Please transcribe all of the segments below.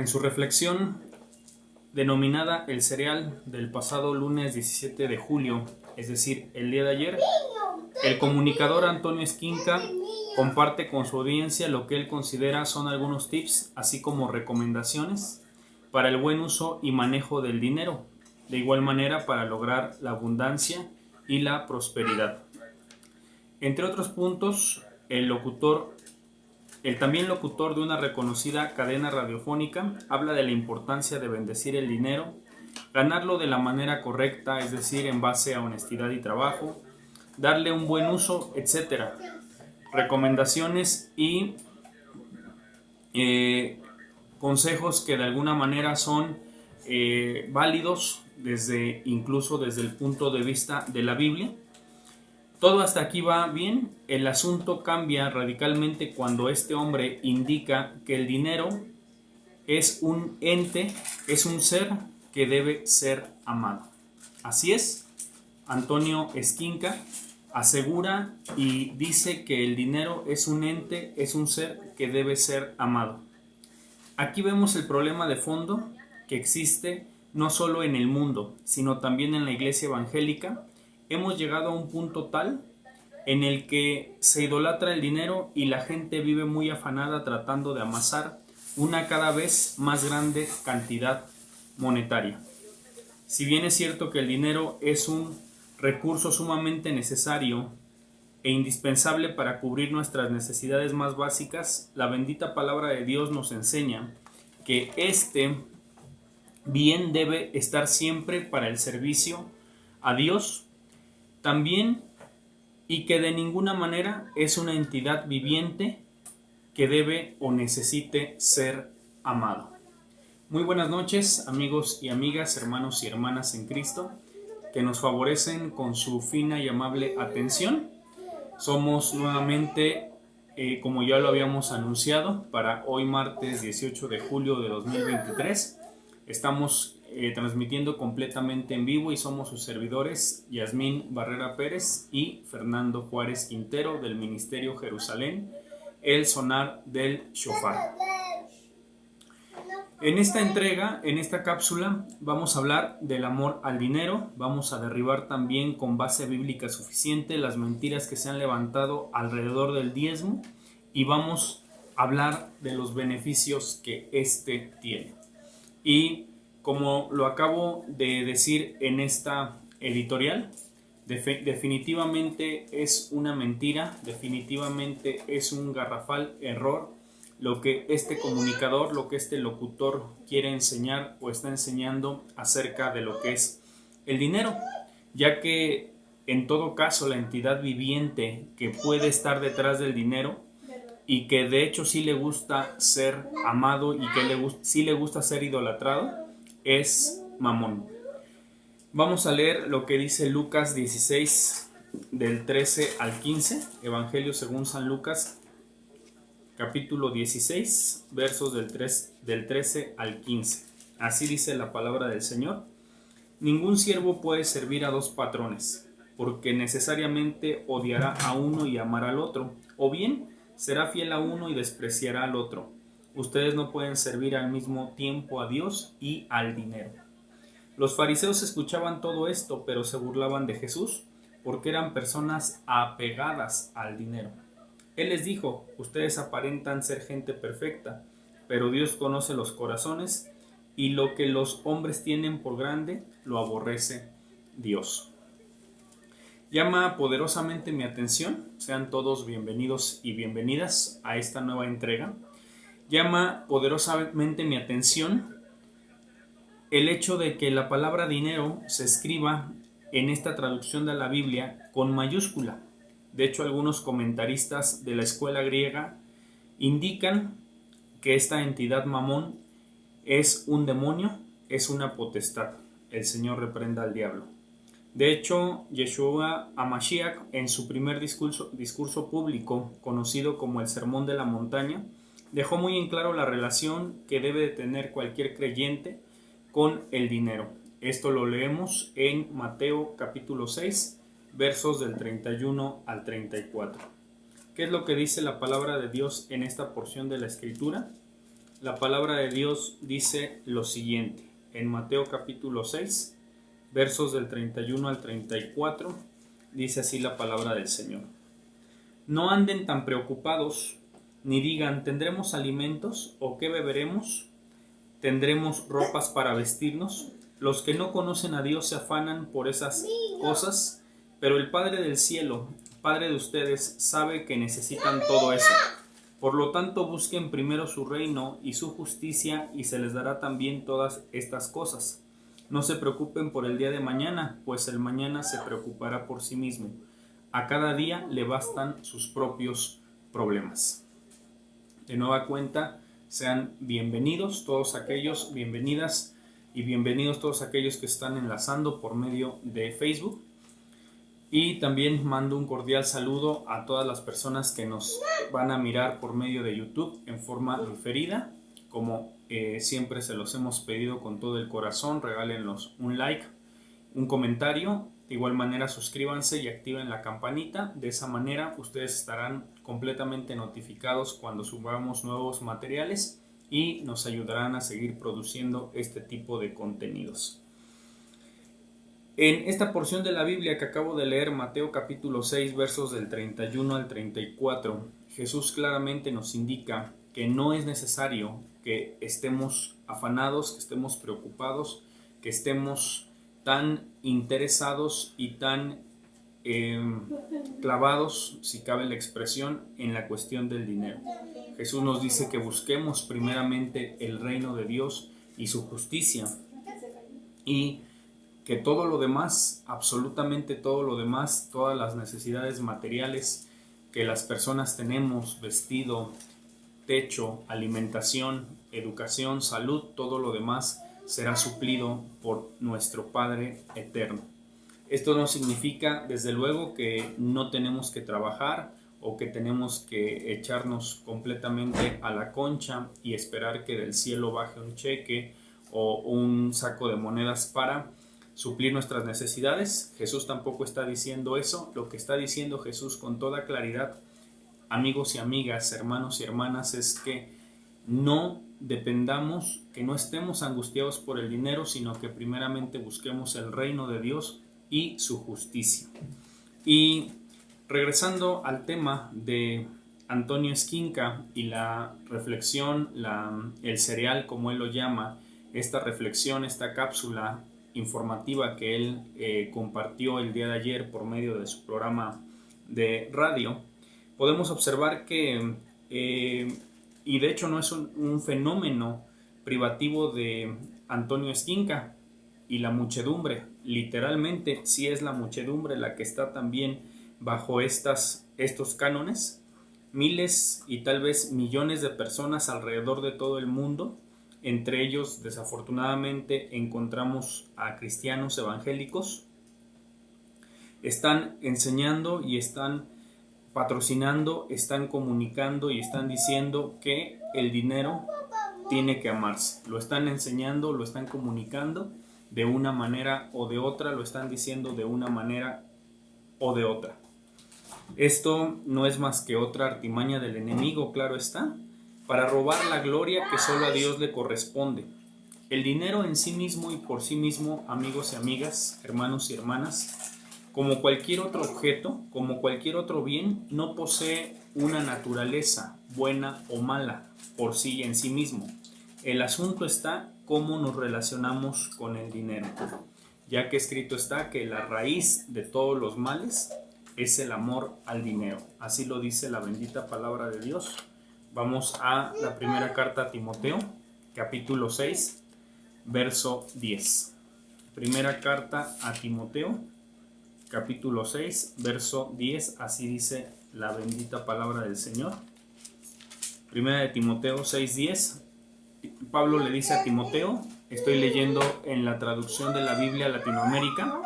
En su reflexión denominada El Cereal del pasado lunes 17 de julio, es decir, el día de ayer, el comunicador Antonio Esquinca comparte con su audiencia lo que él considera son algunos tips, así como recomendaciones para el buen uso y manejo del dinero, de igual manera para lograr la abundancia y la prosperidad. Entre otros puntos, el también locutor de una reconocida cadena radiofónica habla de la importancia de bendecir el dinero, ganarlo de la manera correcta, es decir, en base a honestidad y trabajo, darle un buen uso, etc. Recomendaciones y consejos que de alguna manera son válidos incluso desde el punto de vista de la Biblia. Todo hasta aquí va bien. El asunto cambia radicalmente cuando este hombre indica que el dinero es un ente, es un ser que debe ser amado. Así es, Antonio Esquinca asegura y dice que el dinero es un ente, es un ser que debe ser amado. Aquí vemos el problema de fondo que existe no solo en el mundo, sino también en la iglesia evangélica. Hemos llegado a un punto tal en el que se idolatra el dinero y la gente vive muy afanada tratando de amasar una cada vez más grande cantidad monetaria. Si bien es cierto que el dinero es un recurso sumamente necesario e indispensable para cubrir nuestras necesidades más básicas, la bendita palabra de Dios nos enseña que este bien debe estar siempre para el servicio a Dios también, y que de ninguna manera es una entidad viviente que debe o necesite ser amado. Muy buenas noches, amigos y amigas, hermanos y hermanas en Cristo, que nos favorecen con su fina y amable atención. Somos nuevamente, como ya lo habíamos anunciado, para hoy martes 18 de julio de 2023. Estamos transmitiendo completamente en vivo y somos sus servidores Yasmín Barrera Pérez y Fernando Juárez Quintero del Ministerio Jerusalén, el sonar del shofar. En esta entrega, en esta cápsula, vamos a hablar del amor al dinero, vamos a derribar también con base bíblica suficiente las mentiras que se han levantado alrededor del diezmo y vamos a hablar de los beneficios que éste tiene. Y como lo acabo de decir en esta editorial, definitivamente es una mentira, definitivamente es un garrafal error lo que este comunicador, lo que este locutor quiere enseñar o está enseñando acerca de lo que es el dinero, ya que en todo caso la entidad viviente que puede estar detrás del dinero y que de hecho sí le gusta ser amado y que sí le gusta ser idolatrado es Mamón. Vamos a leer lo que dice Lucas 16 del 13 al 15, Evangelio según San Lucas, capítulo 16, versos del 13 al 15. Así dice la palabra del Señor. Ningún siervo puede servir a dos patrones, porque necesariamente odiará a uno y amará al otro, o bien será fiel a uno y despreciará al otro. Ustedes no pueden servir al mismo tiempo a Dios y al dinero. Los fariseos escuchaban todo esto, pero se burlaban de Jesús, porque eran personas apegadas al dinero. Él les dijo: ustedes aparentan ser gente perfecta, pero Dios conoce los corazones, y lo que los hombres tienen por grande, lo aborrece Dios. Llama poderosamente mi atención, sean todos bienvenidos y bienvenidas a esta nueva entrega. Llama poderosamente mi atención el hecho de que la palabra dinero se escriba en esta traducción de la Biblia con mayúscula. De hecho, algunos comentaristas de la escuela griega indican que esta entidad Mamón es un demonio, es una potestad. El Señor reprenda al diablo. De hecho, Yeshua HaMashiach, en su primer discurso público, conocido como el Sermón de la Montaña, dejó muy en claro la relación que debe de tener cualquier creyente con el dinero. Esto lo leemos en Mateo capítulo 6, versos del 31 al 34. ¿Qué es lo que dice la palabra de Dios en esta porción de la Escritura? la palabra de Dios dice lo siguiente, en Mateo capítulo 6, versos del 31 al 34, dice así la palabra del Señor. No anden tan preocupados, ni digan, ¿tendremos alimentos o qué beberemos? ¿Tendremos ropas para vestirnos? Los que no conocen a Dios se afanan por esas cosas, pero el Padre del cielo, Padre de ustedes, sabe que necesitan todo eso. Por lo tanto, busquen primero su reino y su justicia y se les dará también todas estas cosas. No se preocupen por el día de mañana, pues el mañana se preocupará por sí mismo. A cada día le bastan sus propios problemas. De nueva cuenta, sean bienvenidos todos aquellos, bienvenidas y bienvenidos todos aquellos que están enlazando por medio de Facebook. Y también mando un cordial saludo a todas las personas que nos van a mirar por medio de YouTube en forma diferida. Como siempre se los hemos pedido con todo el corazón, regálenos un like, un comentario. De igual manera suscríbanse y activen la campanita. De esa manera ustedes estarán completamente notificados cuando subamos nuevos materiales y nos ayudarán a seguir produciendo este tipo de contenidos. En esta porción de la Biblia que acabo de leer, Mateo capítulo 6, versos del 31 al 34, Jesús claramente nos indica que no es necesario que estemos afanados, que estemos preocupados, que estemos tan interesados y tan clavados, si cabe la expresión, en la cuestión del dinero. Jesús nos dice que busquemos primeramente el reino de Dios y su justicia, y que todo lo demás, absolutamente todo lo demás, todas las necesidades materiales que las personas tenemos, vestido, techo, alimentación, educación, salud, todo lo demás será suplido por nuestro Padre eterno. Esto no significa, desde luego, que no tenemos que trabajar o que tenemos que echarnos completamente a la concha y esperar que del cielo baje un cheque o un saco de monedas para suplir nuestras necesidades. Jesús tampoco está diciendo eso. Lo que está diciendo Jesús con toda claridad, amigos y amigas, hermanos y hermanas, es que no dependamos, que no estemos angustiados por el dinero, sino que primeramente busquemos el reino de Dios y su justicia. Y regresando al tema de Antonio Esquinca y la reflexión, el cereal como él lo llama, esta reflexión, esta cápsula informativa que él compartió el día de ayer por medio de su programa de radio, podemos observar que, y de hecho no es un fenómeno privativo de Antonio Esquinca y la muchedumbre, literalmente sí es la muchedumbre la que está también bajo estos cánones, miles y tal vez millones de personas alrededor de todo el mundo. Entre ellos, desafortunadamente, encontramos a cristianos evangélicos. Están enseñando y están patrocinando, están comunicando y están diciendo que el dinero tiene que amarse. Lo están enseñando, lo están comunicando de una manera o de otra, lo están diciendo de una manera o de otra. Esto no es más que otra artimaña del enemigo, claro está, para robar la gloria que solo a Dios le corresponde. El dinero en sí mismo y por sí mismo, amigos y amigas, hermanos y hermanas, como cualquier otro objeto, como cualquier otro bien, no posee una naturaleza buena o mala por sí y en sí mismo. El asunto está cómo nos relacionamos con el dinero, ya que escrito está que la raíz de todos los males es el amor al dinero. Así lo dice la bendita palabra de Dios. Vamos a la primera carta a Timoteo, capítulo 6, verso 10. Primera carta a Timoteo, capítulo 6, verso 10, así dice la bendita palabra del Señor. Primera de Timoteo 6, 10. Pablo le dice a Timoteo, estoy leyendo en la traducción de la Biblia Latinoamérica,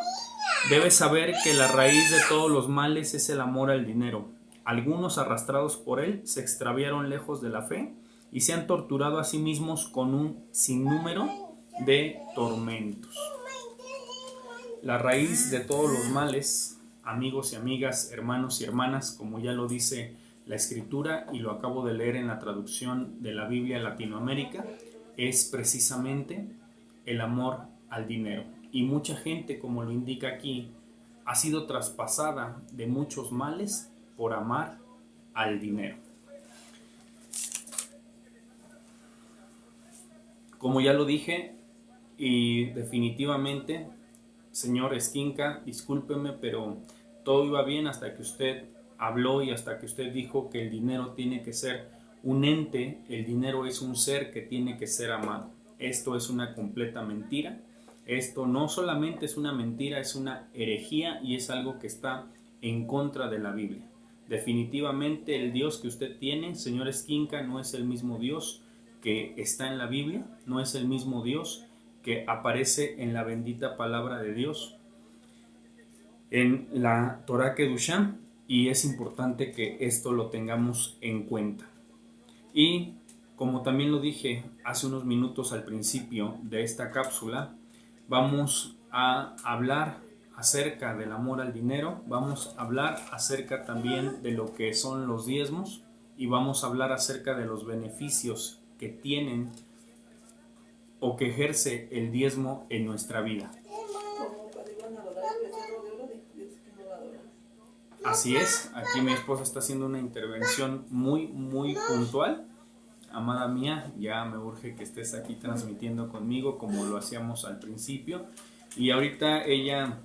debes saber que la raíz de todos los males es el amor al dinero. Algunos, arrastrados por él, se extraviaron lejos de la fe y se han torturado a sí mismos con un sinnúmero de tormentos. La raíz de todos los males, amigos y amigas, hermanos y hermanas, como ya lo dice la escritura, y lo acabo de leer en la traducción de la Biblia Latinoamérica, es precisamente el amor al dinero. Y mucha gente, como lo indica aquí, ha sido traspasada de muchos males por amar al dinero. Como ya lo dije, y definitivamente, señor Esquinca, discúlpeme, pero todo iba bien hasta que usted habló y hasta que usted dijo que el dinero tiene que ser un ente, el dinero es un ser que tiene que ser amado. Esto es una completa mentira. Esto no solamente es una mentira, es una herejía y es algo que está en contra de la Biblia. Definitivamente el Dios que usted tiene, señor Esquinca, no es el mismo Dios que está en la Biblia, no es el mismo Dios que aparece en la bendita palabra de Dios, en la Torah Kedushá, y es importante que esto lo tengamos en cuenta. Y como también lo dije hace unos minutos al principio de esta cápsula, vamos a hablar acerca del amor al dinero, vamos a hablar acerca también de lo que son los diezmos y vamos a hablar acerca de los beneficios que tienen o que ejerce el diezmo en nuestra vida. Así es, aquí mi esposa está haciendo una intervención muy puntual. Amada mía, ya me urge que estés aquí transmitiendo conmigo como lo hacíamos al principio. Y ahorita ella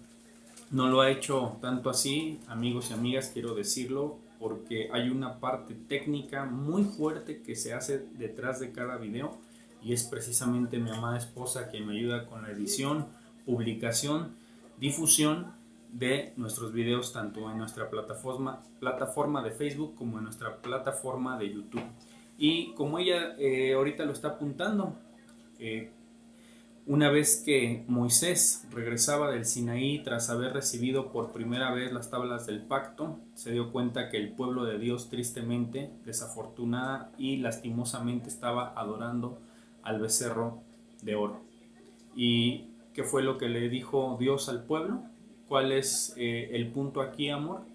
no lo ha hecho tanto así, amigos y amigas, quiero decirlo, porque hay una parte técnica muy fuerte que se hace detrás de cada video y es precisamente mi amada esposa quien me ayuda con la edición, publicación, difusión de nuestros videos tanto en nuestra plataforma de Facebook como en nuestra plataforma de YouTube. Y como ella ahorita lo está apuntando, una vez que Moisés regresaba del Sinaí tras haber recibido por primera vez las tablas del pacto, se dio cuenta que el pueblo de Dios tristemente, desafortunada y lastimosamente estaba adorando al becerro de oro. ¿Y qué fue lo que le dijo Dios al pueblo? ¿Cuál es el punto aquí, amor,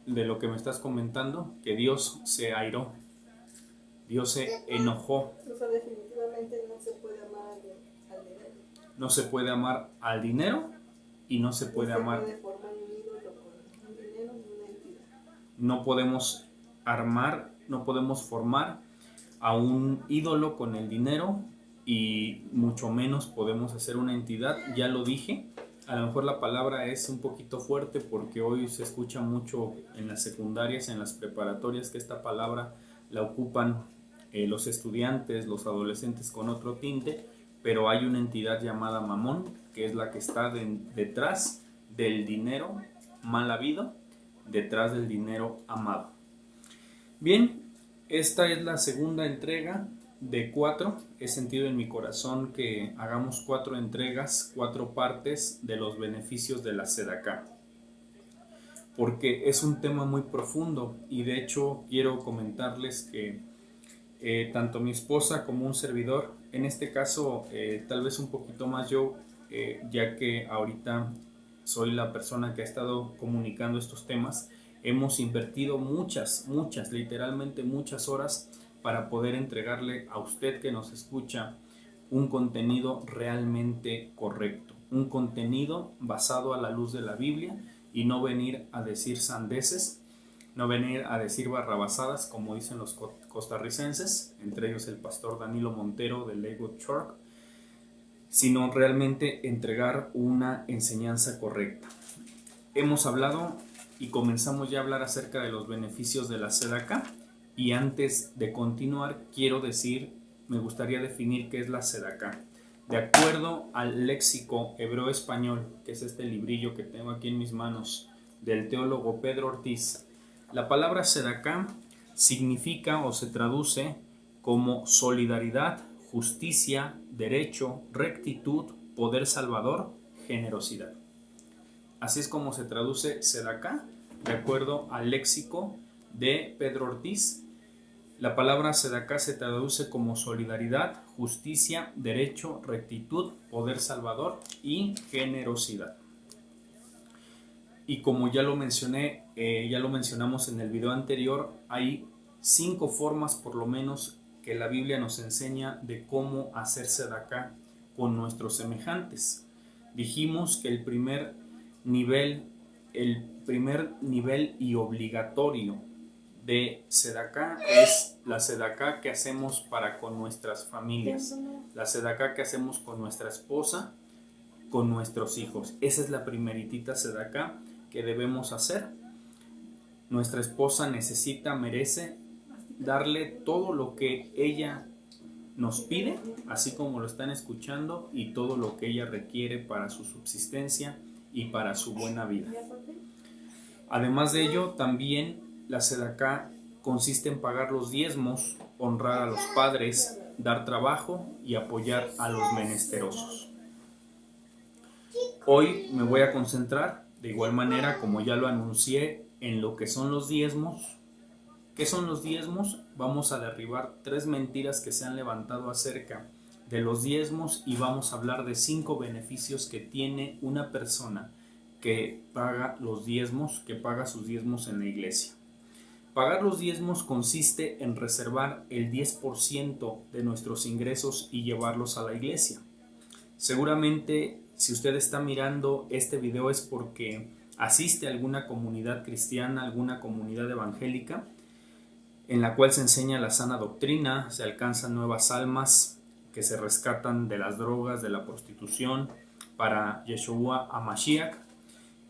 de lo que me estás comentando? Que Dios se airó, Dios se enojó. O sea, definitivamente no se puede amar al dinero. No se puede amar al dinero y no se puede amar. Puede formar un ídolo con un dinero y una entidad. No podemos armar, no podemos formar a un ídolo con el dinero y mucho menos podemos hacer una entidad. Ya lo dije, a lo mejor la palabra es un poquito fuerte porque hoy se escucha mucho en las secundarias, en las preparatorias, que esta palabra la ocupan los estudiantes, los adolescentes con otro tinte, pero hay una entidad llamada Mamón, que es la que está detrás del dinero mal habido, detrás del dinero amado. Bien, esta es la segunda entrega de 4. He sentido en mi corazón que hagamos 4 entregas, 4 partes de los beneficios de la Sedaká, porque es un tema muy profundo y de hecho quiero comentarles que tanto mi esposa como un servidor, en este caso tal vez un poquito más yo, ya que ahorita soy la persona que ha estado comunicando estos temas, hemos invertido muchas, literalmente muchas horas para poder entregarle a usted que nos escucha un contenido realmente correcto, un contenido basado a la luz de la Biblia y no venir a decir sandeces, no venir a decir barrabasadas como dicen los costarricenses, entre ellos el pastor Danilo Montero de Lakewood Church, sino realmente entregar una enseñanza correcta. Hemos hablado y comenzamos ya a hablar acerca de los beneficios de la Sedaká, y antes de continuar me gustaría definir qué es la Sedaká. De acuerdo al léxico hebreo-español, que es este librillo que tengo aquí en mis manos, del teólogo Pedro Ortiz, la palabra Sedaká significa o se traduce como solidaridad, justicia, derecho, rectitud, poder salvador, generosidad. Así es como se traduce Sedaká, de acuerdo al léxico de Pedro Ortiz. La palabra Sedaká se traduce como solidaridad, justicia, derecho, rectitud, poder salvador y generosidad. Y como ya lo mencioné, ya lo mencionamos en el video anterior, hay 5 formas por lo menos que la Biblia nos enseña de cómo hacer sedacá con nuestros semejantes. Dijimos que el primer nivel y obligatorio de sedacá es la sedacá que hacemos para con nuestras familias, la sedacá que hacemos con nuestra esposa, con nuestros hijos. Esa es la primeritita sedacá que debemos hacer. Nuestra esposa merece darle todo lo que ella nos pide, así como lo están escuchando, y todo lo que ella requiere para su subsistencia y para su buena vida. Además de ello, también la sedacá consiste en pagar los diezmos, honrar a los padres, dar trabajo y apoyar a los menesterosos. Hoy me voy a concentrar, de igual manera como ya lo anuncié, en lo que son los diezmos. ¿Qué son los diezmos? Vamos a derribar 3 mentiras que se han levantado acerca de los diezmos y vamos a hablar de 5 beneficios que tiene una persona que paga los diezmos, que paga sus diezmos en la iglesia. Pagar los diezmos consiste en reservar el 10% de nuestros ingresos y llevarlos a la iglesia. Seguramente, si usted está mirando este video es porque asiste a alguna comunidad cristiana, alguna comunidad evangélica, en la cual se enseña la sana doctrina, se alcanzan nuevas almas que se rescatan de las drogas, de la prostitución, para Yeshua HaMashiach,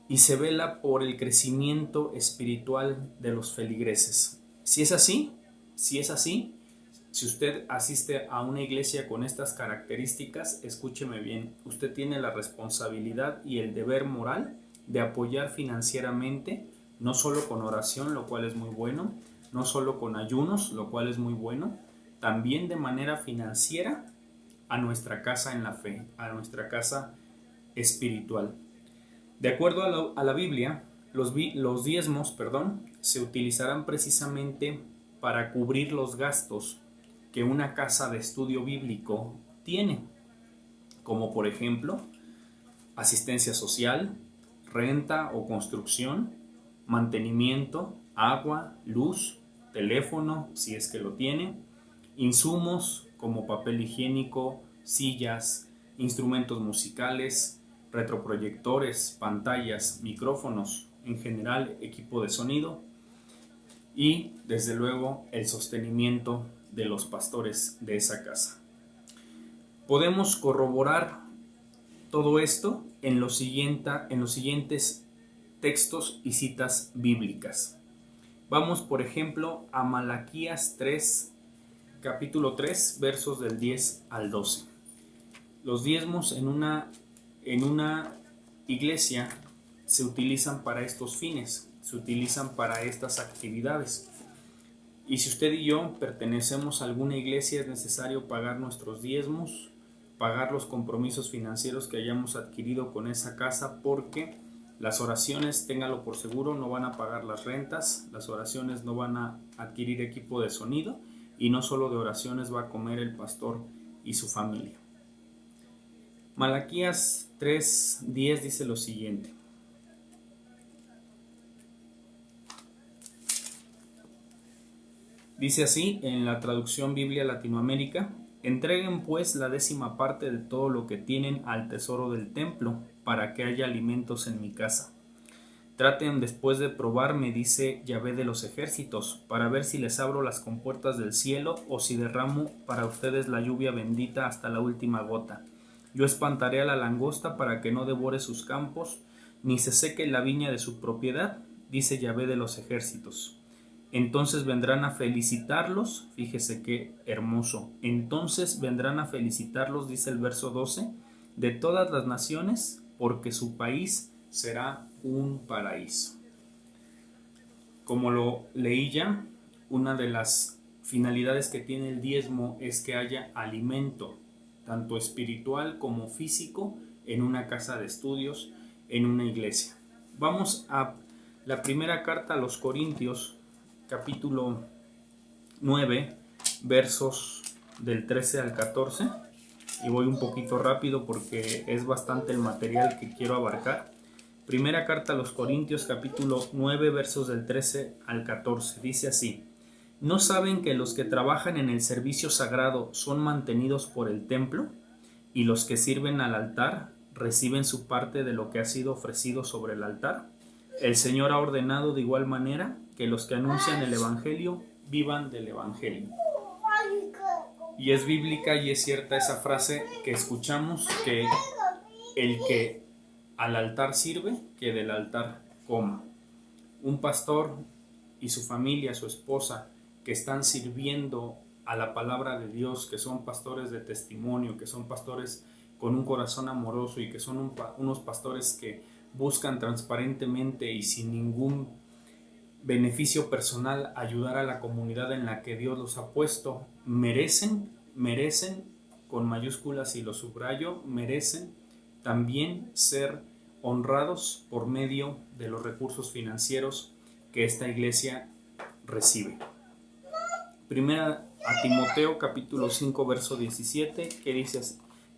y se vela por el crecimiento espiritual de los feligreses. Si es así, si usted asiste a una iglesia con estas características, escúcheme bien, usted tiene la responsabilidad y el deber moral de apoyar financieramente, no solo con oración, lo cual es muy bueno, no solo con ayunos, lo cual es muy bueno, también de manera financiera a nuestra casa en la fe, a nuestra casa espiritual. De acuerdo a la Biblia, los diezmos, se utilizarán precisamente para cubrir los gastos que una casa de estudio bíblico tiene, como por ejemplo asistencia social, renta o construcción, mantenimiento, agua, luz, teléfono, si es que lo tiene, insumos como papel higiénico, sillas, instrumentos musicales, retroproyectores, pantallas, micrófonos, en general equipo de sonido y desde luego el sostenimiento de los pastores de esa casa. Podemos corroborar todo esto en los siguientes textos y citas bíblicas. Vamos, por ejemplo, a Malaquías 3, capítulo 3, versos del 10 al 12. Los diezmos en una iglesia se utilizan para estos fines, se utilizan para estas actividades. Y si usted y yo pertenecemos a alguna iglesia, es necesario pagar nuestros diezmos, pagar los compromisos financieros que hayamos adquirido con esa casa, porque las oraciones, téngalo por seguro, no van a pagar las rentas, las oraciones no van a adquirir equipo de sonido, y no solo de oraciones va a comer el pastor y su familia. Malaquías 3:10 dice lo siguiente: dice así en la traducción Biblia Latinoamérica: entreguen pues la 10ª parte de todo lo que tienen al tesoro del templo, para que haya alimentos en mi casa. Traten después de probarme, dice Yahvé de los ejércitos, para ver si les abro las compuertas del cielo o si derramo para ustedes la lluvia bendita hasta la última gota. Yo espantaré a la langosta para que no devore sus campos, ni se seque la viña de su propiedad, dice Yahvé de los ejércitos. Entonces vendrán a felicitarlos, fíjese qué hermoso, entonces vendrán a felicitarlos, dice el verso 12, de todas las naciones, porque su país será un paraíso. Como lo leí ya, una de las finalidades que tiene el diezmo es que haya alimento, tanto espiritual como físico, en una casa de estudios, en una iglesia. Vamos a la primera carta a los Corintios, capítulo 9, versos del 13 al 14, y voy un poquito rápido porque es bastante el material que quiero abarcar. Primera carta a los Corintios, capítulo 9, versos del 13 al 14. Dice así: ¿No saben que los que trabajan en el servicio sagrado son mantenidos por el templo? Y los que sirven al altar reciben su parte de lo que ha sido ofrecido sobre el altar. El Señor ha ordenado de igual manera que los que anuncian el Evangelio vivan del Evangelio. Y es bíblica y es cierta esa frase que escuchamos, que el que al altar sirve, que del altar coma. Un pastor y su familia, su esposa, que están sirviendo a la palabra de Dios, que son pastores de testimonio, que son pastores con un corazón amoroso y que son unos pastores que buscan transparentemente y sin ningún beneficio personal ayudar a la comunidad en la que Dios los ha puesto, merecen, con mayúsculas y lo subrayo, merecen también ser honrados por medio de los recursos financieros que esta iglesia recibe. Primera a Timoteo capítulo 5 verso 17, ¿qué dice?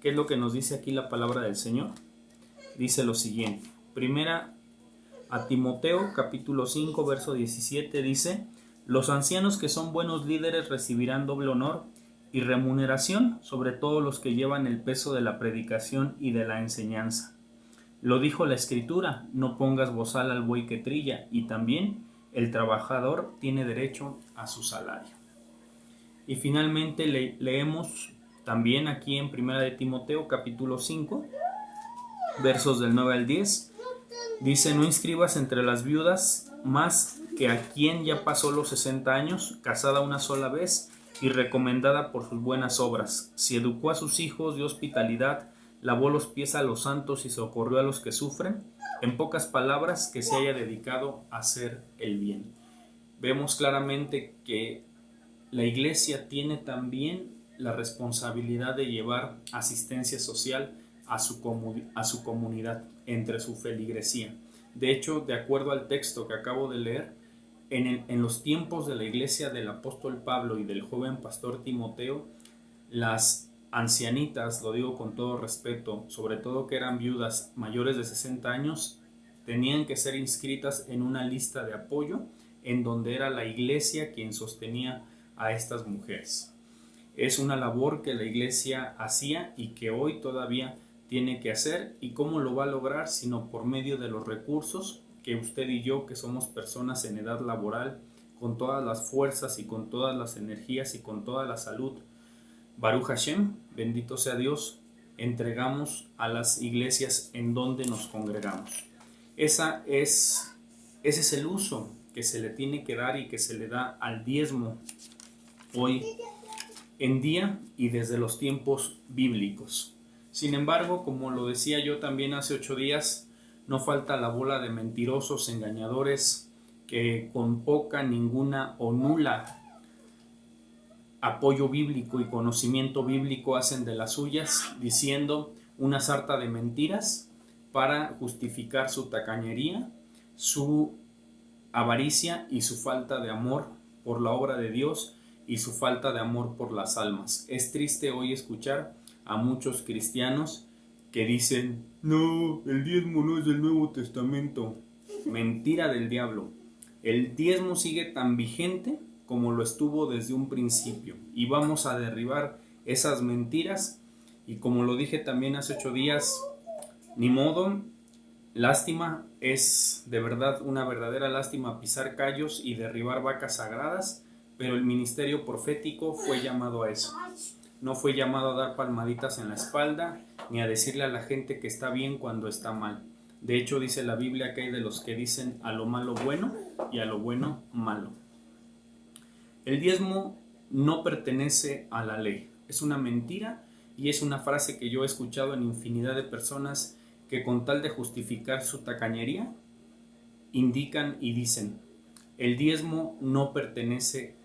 ¿Qué es lo que nos dice aquí la palabra del Señor? Dice lo siguiente. Primera a Timoteo capítulo 5 verso 17 dice: los ancianos que son buenos líderes recibirán doble honor y remuneración, sobre todo los que llevan el peso de la predicación y de la enseñanza. Lo dijo la Escritura: no pongas bozal al buey que trilla, y también el trabajador tiene derecho a su salario. Y finalmente leemos también aquí en Primera de Timoteo capítulo 5 versos del 9 al 10. Dice: no inscribas entre las viudas más que a quien ya pasó los 60 años, casada una sola vez y recomendada por sus buenas obras. Si educó a sus hijos, dio hospitalidad, lavó los pies a los santos y socorrió a los que sufren, en pocas palabras, que se haya dedicado a hacer el bien. Vemos claramente que la iglesia tiene también la responsabilidad de llevar asistencia social a su comunidad, entre su feligresía. De hecho, de acuerdo al texto que acabo de leer, en los tiempos de la iglesia del apóstol Pablo y del joven pastor Timoteo, las ancianitas, lo digo con todo respeto, sobre todo que eran viudas mayores de 60 años, tenían que ser inscritas en una lista de apoyo en donde era la iglesia quien sostenía a estas mujeres. Es una labor que la iglesia hacía y que hoy todavía tiene que hacer. ¿Y cómo lo va a lograr? Sino por medio de los recursos que usted y yo, que somos personas en edad laboral, con todas las fuerzas y con todas las energías y con toda la salud, Baruch Hashem, bendito sea Dios, entregamos a las iglesias en donde nos congregamos. Ese es el uso que se le tiene que dar y que se le da al diezmo hoy en día y desde los tiempos bíblicos. Sin embargo, como lo decía yo también hace 8 días, no falta la bola de mentirosos, engañadores, que con poca, ninguna o nula apoyo bíblico y conocimiento bíblico hacen de las suyas, diciendo una sarta de mentiras para justificar su tacañería, su avaricia y su falta de amor por la obra de Dios y su falta de amor por las almas. Es triste hoy escuchar a muchos cristianos que dicen: no, el diezmo no es del Nuevo Testamento. Mentira del diablo. El diezmo sigue tan vigente como lo estuvo desde un principio, y vamos a derribar esas mentiras. Y como lo dije también hace 8 días, ni modo, lástima, es de verdad una verdadera lástima pisar callos y derribar vacas sagradas, pero el ministerio profético fue llamado a eso. No fue llamado a dar palmaditas en la espalda ni a decirle a la gente que está bien cuando está mal. De hecho, dice la Biblia que hay de los que dicen a lo malo bueno y a lo bueno malo. El diezmo no pertenece a la ley. Es una mentira y es una frase que yo he escuchado en infinidad de personas que, con tal de justificar su tacañería, indican y dicen: el diezmo pertenece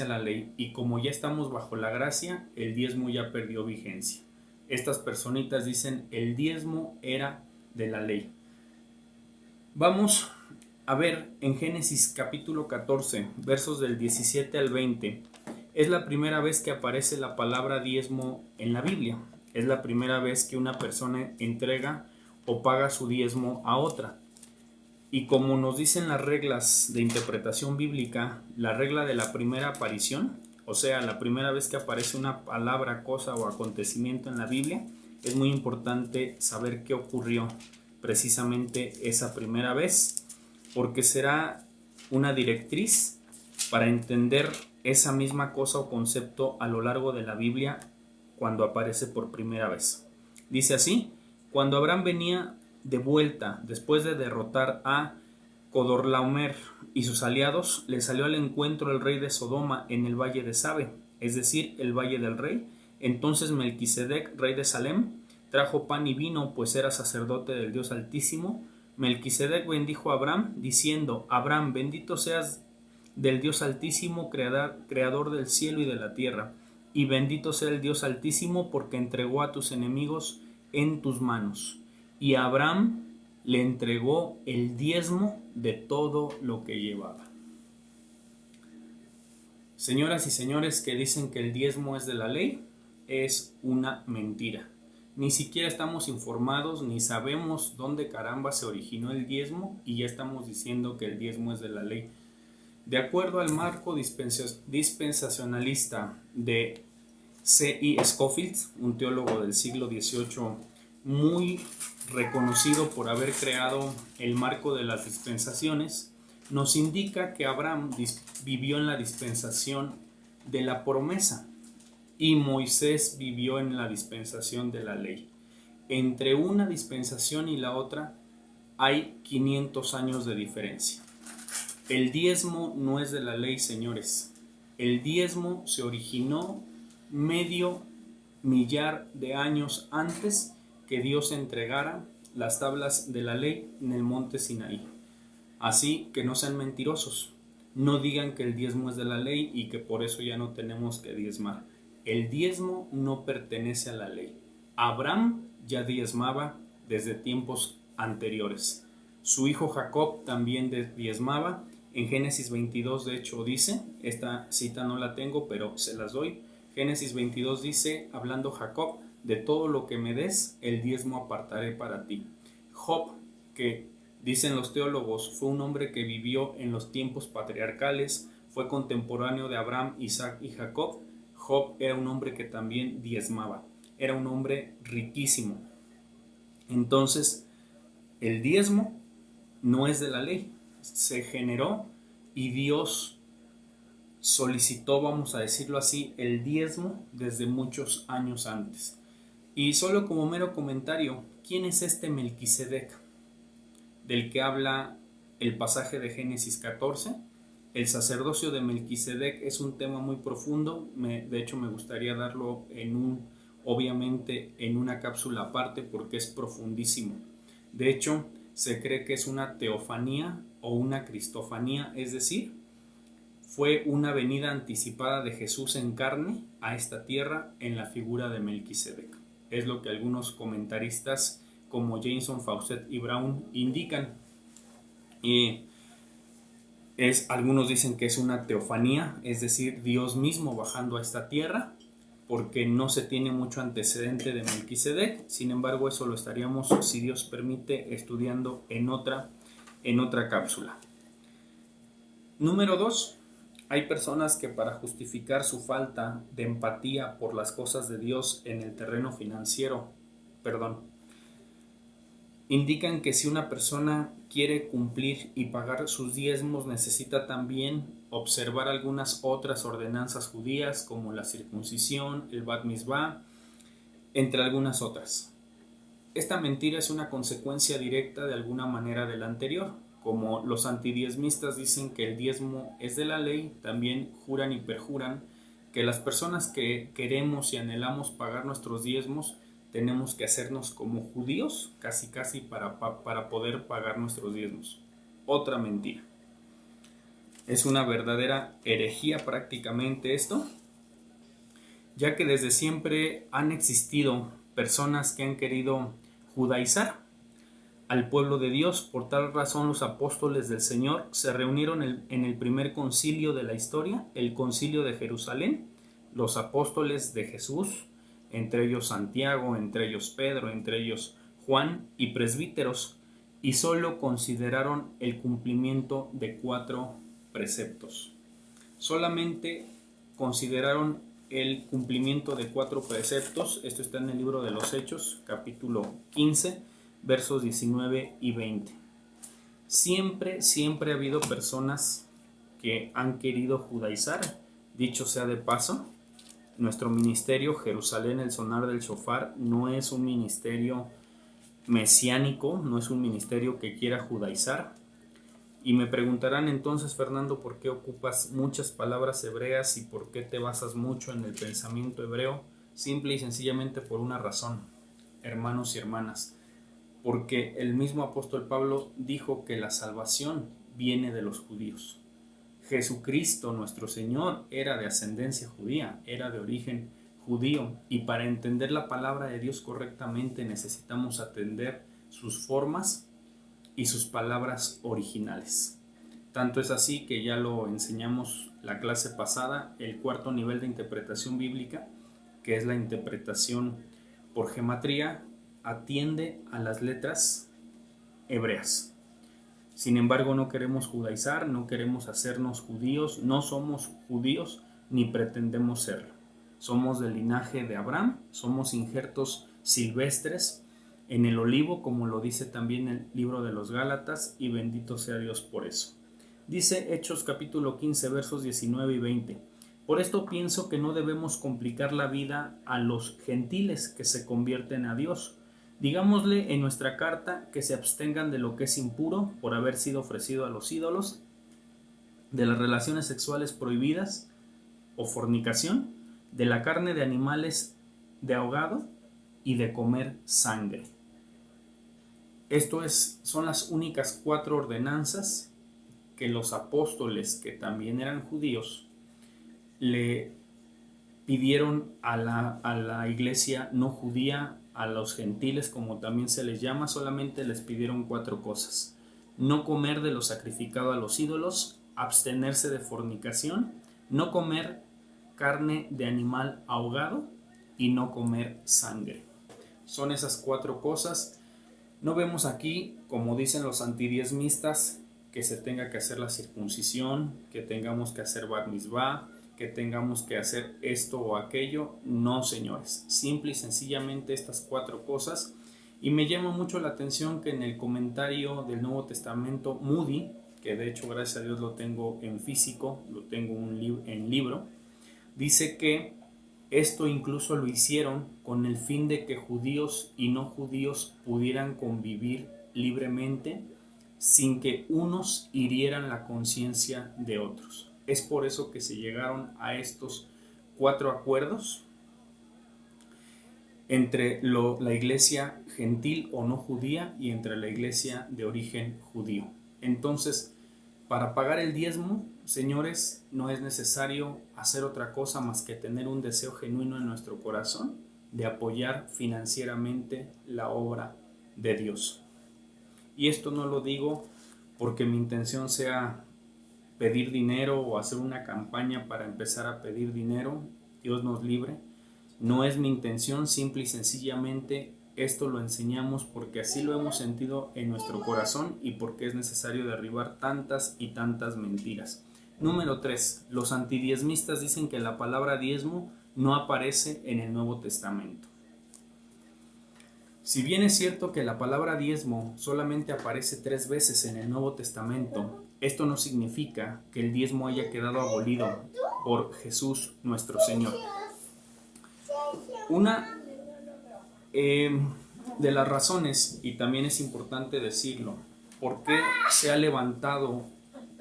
a la ley, y como ya estamos bajo la gracia, el diezmo ya perdió vigencia. Estas personitas dicen: el diezmo era de la ley. Vamos a ver en Génesis capítulo 14, versos del 17 al 20. Es la primera vez que aparece la palabra diezmo en la Biblia. Es la primera vez que una persona entrega o paga su diezmo a otra. Y como nos dicen las reglas de interpretación bíblica, la regla de la primera aparición, o sea, la primera vez que aparece una palabra, cosa o acontecimiento en la Biblia, es muy importante saber qué ocurrió precisamente esa primera vez, porque será una directriz para entender esa misma cosa o concepto a lo largo de la Biblia cuando aparece por primera vez. Dice así: cuando Abraham venía de vuelta después de derrotar a Codorlaomer y sus aliados, le salió al encuentro el rey de Sodoma en el valle de Sabe, es decir, el valle del rey. Entonces Melquisedec, rey de Salem, trajo pan y vino, pues era sacerdote del Dios Altísimo. Melquisedec bendijo a Abraham, diciendo: Abraham, bendito seas del Dios Altísimo, creador del cielo y de la tierra, y bendito sea el Dios Altísimo, porque entregó a tus enemigos en tus manos. Y Abraham le entregó el diezmo de todo lo que llevaba. Señoras y señores que dicen que el diezmo es de la ley, es una mentira. Ni siquiera estamos informados ni sabemos dónde caramba se originó el diezmo y ya estamos diciendo que el diezmo es de la ley. De acuerdo al marco dispensacionalista de C.I. Scofield, un teólogo del siglo XVIII muy reconocido por haber creado el marco de las dispensaciones, nos indica que Abraham vivió en la dispensación de la promesa y Moisés vivió en la dispensación de la ley. Entre una dispensación y la otra hay 500 años de diferencia. El diezmo no es de la ley, señores. El diezmo se originó medio millar de años antes que Dios entregara las tablas de la ley en el monte Sinaí. Así que no sean mentirosos. No digan que el diezmo es de la ley y que por eso ya no tenemos que diezmar. El diezmo no pertenece a la ley. Abraham ya diezmaba desde tiempos anteriores. Su hijo Jacob también diezmaba. En Génesis 22 de hecho dice, esta cita no la tengo pero se las doy. Génesis 22 dice, hablando Jacob: de todo lo que me des, el diezmo apartaré para ti. Job, que dicen los teólogos, fue un hombre que vivió en los tiempos patriarcales, fue contemporáneo de Abraham, Isaac y Jacob. Job era un hombre que también diezmaba, era un hombre riquísimo. Entonces, el diezmo no es de la ley, se generó y Dios solicitó, vamos a decirlo así, el diezmo desde muchos años antes. Y solo como mero comentario, ¿quién es este Melquisedec del que habla el pasaje de Génesis 14? El sacerdocio de Melquisedec es un tema muy profundo, de hecho me gustaría darlo obviamente en una cápsula aparte porque es profundísimo. De hecho, se cree que es una teofanía o una cristofanía, es decir, fue una venida anticipada de Jesús en carne a esta tierra en la figura de Melquisedec. Es lo que algunos comentaristas como Jameson, Fawcett y Brown indican. Algunos dicen que es una teofanía, es decir, Dios mismo bajando a esta tierra, porque no se tiene mucho antecedente de Melquisedec. Sin embargo, eso lo estaríamos, si Dios permite, estudiando en otra cápsula. Número 2. Hay personas que para justificar su falta de empatía por las cosas de Dios en el terreno financiero, indican que si una persona quiere cumplir y pagar sus diezmos, necesita también observar algunas otras ordenanzas judías como la circuncisión, el Bat Mitzvah, entre algunas otras. Esta mentira es una consecuencia directa de alguna manera de la anterior. Como los antidiezmistas dicen que el diezmo es de la ley, también juran y perjuran que las personas que queremos y anhelamos pagar nuestros diezmos tenemos que hacernos como judíos, casi para poder pagar nuestros diezmos. Otra mentira. Es una verdadera herejía prácticamente esto, ya que desde siempre han existido personas que han querido judaizar al pueblo de Dios. Por tal razón los apóstoles del Señor se reunieron en el primer concilio de la historia, el concilio de Jerusalén. Los apóstoles de Jesús entre ellos Santiago, entre ellos Pedro, entre ellos Juan y presbíteros, y solo consideraron el cumplimiento de 4 preceptos. Solamente consideraron el cumplimiento de 4 preceptos. Esto está en el libro de los Hechos, capítulo 15, versos 19 y 20. Siempre ha habido personas que han querido judaizar. Dicho sea de paso, nuestro ministerio Jerusalén, el sonar del shofar, no es un ministerio mesiánico, no es un ministerio que quiera judaizar. Y me preguntarán entonces, Fernando, ¿por qué ocupas muchas palabras hebreas y por qué te basas mucho en el pensamiento hebreo? Simple y sencillamente por una razón, hermanos y hermanas, porque el mismo apóstol Pablo dijo que la salvación viene de los judíos. Jesucristo, nuestro Señor, era de ascendencia judía, era de origen judío, y para entender la palabra de Dios correctamente necesitamos atender sus formas y sus palabras originales. Tanto es así que ya lo enseñamos la clase pasada, el 4.º nivel de interpretación bíblica, que es la interpretación por gematría, atiende a las letras hebreas. Sin embargo, no queremos judaizar, no queremos hacernos judíos, no somos judíos ni pretendemos serlo. Somos del linaje de Abraham, somos injertos silvestres en el olivo, como lo dice también el libro de los Gálatas, y bendito sea Dios por eso. Dice Hechos capítulo 15, versos 19 y 20. Por esto pienso que no debemos complicar la vida a los gentiles que se convierten a Dios. Digámosle en nuestra carta que se abstengan de lo que es impuro por haber sido ofrecido a los ídolos, de las relaciones sexuales prohibidas o fornicación, de la carne de animales de ahogado y de comer sangre. Son las únicas 4 ordenanzas que los apóstoles, que también eran judíos, le pidieron a la iglesia no judía, a los gentiles como también se les llama. Solamente les pidieron 4 cosas: no comer de lo sacrificado a los ídolos, abstenerse de fornicación, no comer carne de animal ahogado y no comer sangre. Son esas 4 cosas. No vemos aquí, como dicen los antidiezmistas, que se tenga que hacer la circuncisión, que tengamos que hacer bar mitzvah, que tengamos que hacer esto o aquello. No, señores, simple y sencillamente estas 4 cosas. Y me llama mucho la atención que en el comentario del Nuevo Testamento, Moody, que de hecho gracias a Dios lo tengo en físico, lo tengo en libro, dice que esto incluso lo hicieron con el fin de que judíos y no judíos pudieran convivir libremente sin que unos hirieran la conciencia de otros. Es por eso que se llegaron a estos 4 acuerdos entre la iglesia gentil o no judía y entre la iglesia de origen judío. Entonces, para pagar el diezmo, señores, no es necesario hacer otra cosa más que tener un deseo genuino en nuestro corazón de apoyar financieramente la obra de Dios. Y esto no lo digo porque mi intención sea pedir dinero o hacer una campaña para empezar a pedir dinero. Dios nos libre. No es mi intención, simple y sencillamente esto lo enseñamos porque así lo hemos sentido en nuestro corazón y porque es necesario derribar tantas y tantas mentiras. Número 3. Los antidiezmistas dicen que la palabra diezmo no aparece en el Nuevo Testamento. Si bien es cierto que la palabra diezmo solamente aparece 3 veces en el Nuevo Testamento, esto no significa que el diezmo haya quedado abolido por Jesús nuestro Señor. Una de las razones, y también es importante decirlo, por qué se ha levantado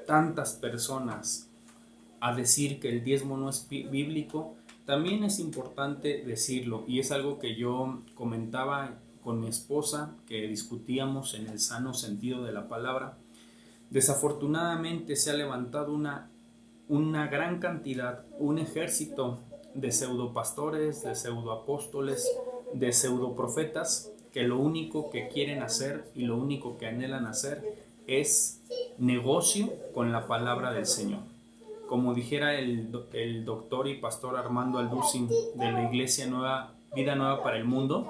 tantas personas a decir que el diezmo no es bíblico, también es importante decirlo, y es algo que yo comentaba con mi esposa, que discutíamos en el sano sentido de la palabra. Desafortunadamente se ha levantado una gran cantidad, un ejército de pseudopastores, de pseudoapóstoles, de pseudoprofetas, que lo único que quieren hacer y lo único que anhelan hacer es negocio con la palabra del Señor. Como dijera el doctor y pastor Armando Alducin de la Iglesia Nueva Vida Nueva para el Mundo,